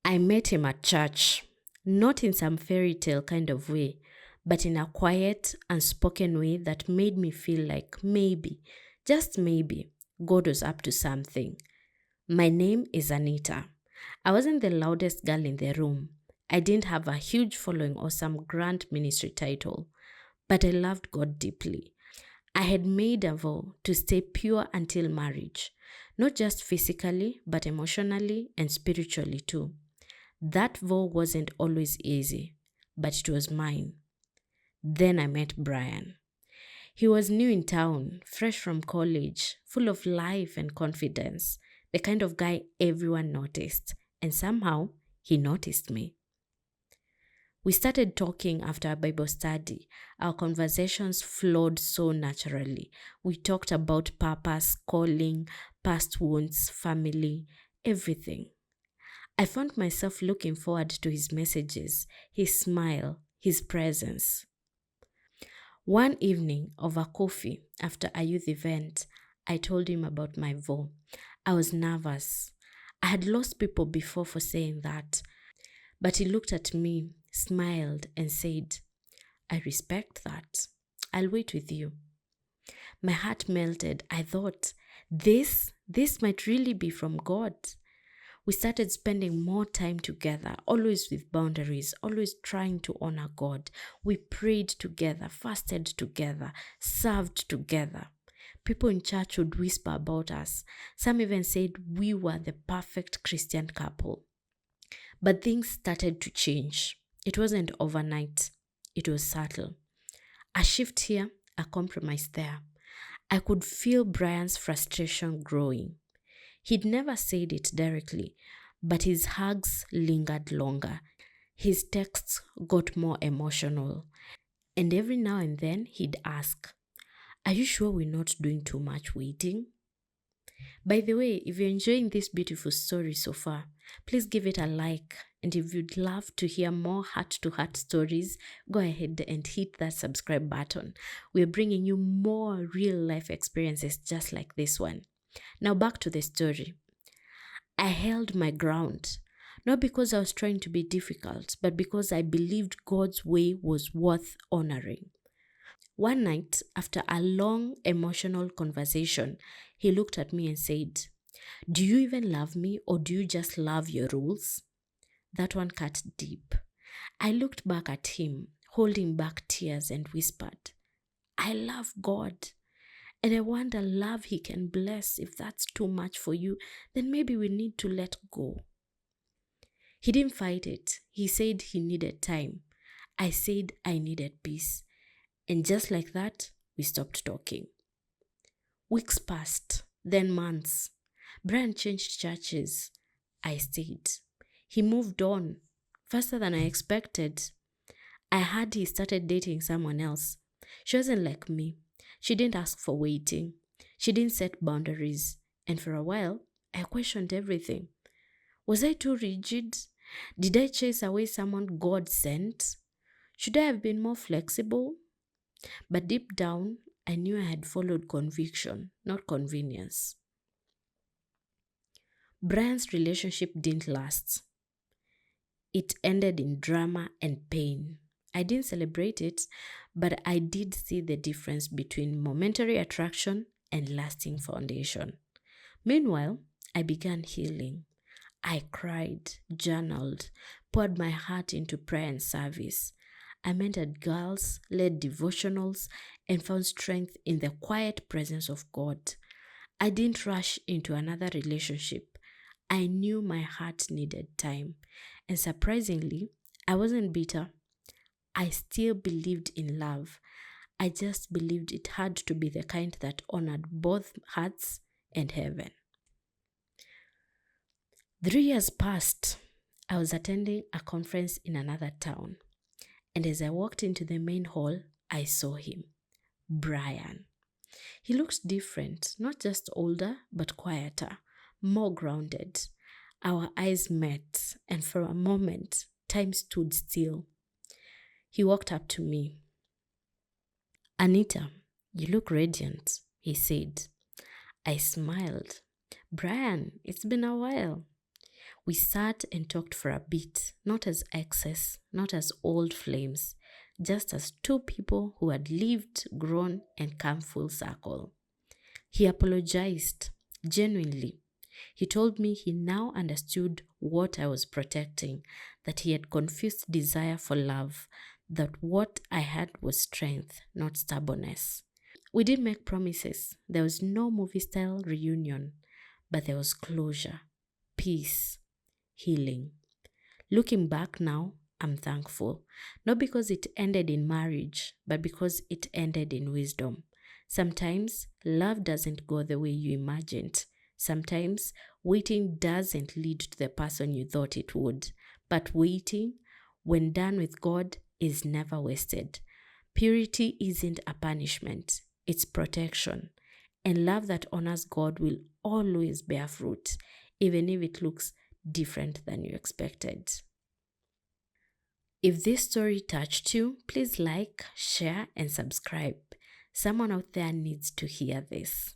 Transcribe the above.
I met him at church, not in some fairy tale kind of way, but in a quiet, unspoken way that made me feel like maybe, just maybe, God was up to something. My name is Anita. I wasn't the loudest girl in the room. I didn't have a huge following or some grand ministry title, but I loved God deeply. I had made a vow to stay pure until marriage, not just physically, but emotionally and spiritually too. That vow wasn't always easy, but it was mine. Then I met Brian. He was new in town, fresh from college, full of life and confidence, the kind of guy everyone noticed, and somehow he noticed me. We started talking after a Bible study. Our conversations flowed so naturally. We talked about purpose, calling, past wounds, family, everything. I found myself looking forward to his messages, his smile, his presence. One evening over coffee after a youth event, I told him about my vow. I was nervous. I had lost people before for saying that. But he looked at me, smiled, and said, I respect that. I'll wait with you. My heart melted. I thought, this might really be from God. We started spending more time together, always with boundaries, always trying to honor God. We prayed together, fasted together, served together. People in church would whisper about us. Some even said we were the perfect Christian couple. But things started to change. It wasn't overnight. It was subtle. A shift here, a compromise there. I could feel Brian's frustration growing. He'd never said it directly, but his hugs lingered longer. His texts got more emotional. And every now and then he'd ask, are you sure we're not doing too much waiting? By the way, if you're enjoying this beautiful story so far, please give it a like. And if you'd love to hear more heart-to-heart stories, go ahead and hit that subscribe button. We're bringing you more real-life experiences just like this one. Now back to the story. I held my ground, not because I was trying to be difficult, but because I believed God's way was worth honoring. One night, after a long emotional conversation, he looked at me and said, do you even love me or do you just love your rules? That one cut deep. I looked back at him, holding back tears, and whispered, I love God. And I wonder love he can bless. If that's too much for you, then maybe we need to let go. He didn't fight it. He said he needed time. I said I needed peace. And just like that, we stopped talking. Weeks passed, then months. Brian changed churches. I stayed. He moved on faster than I expected. I heard he started dating someone else. She wasn't like me. She didn't ask for waiting. She didn't set boundaries. And for a while, I questioned everything. Was I too rigid? Did I chase away someone God sent? Should I have been more flexible? But deep down, I knew I had followed conviction, not convenience. Brian's relationship didn't last. It ended in drama and pain. I didn't celebrate it, but I did see the difference between momentary attraction and lasting foundation. Meanwhile, I began healing. I cried, journaled, poured my heart into prayer and service. I mentored girls, led devotionals, and found strength in the quiet presence of God. I didn't rush into another relationship. I knew my heart needed time. And surprisingly, I wasn't bitter. I still believed in love. I just believed it had to be the kind that honored both hearts and heaven. 3 years passed. I was attending a conference in another town. And as I walked into the main hall, I saw him, Brian. He looked different, not just older, but quieter, more grounded. Our eyes met, and for a moment, time stood still. He walked up to me. Anita, you look radiant, he said. I smiled. Brian, it's been a while. We sat and talked for a bit, not as exes, not as old flames, just as two people who had lived, grown, and come full circle. He apologized, genuinely. He told me he now understood what I was protecting, that he had confused desire for love, that what I had was strength, not stubbornness. We didn't make promises. There was no movie style reunion, but there was closure, peace, healing. Looking back now, I'm thankful. Not because it ended in marriage, but because it ended in wisdom. Sometimes love doesn't go the way you imagined. Sometimes waiting doesn't lead to the person you thought it would. But waiting, when done with God, is never wasted. Purity isn't a punishment, it's protection. And love that honors God will always bear fruit, even if it looks different than you expected. If this story touched you, please like, share, and subscribe. Someone out there needs to hear this.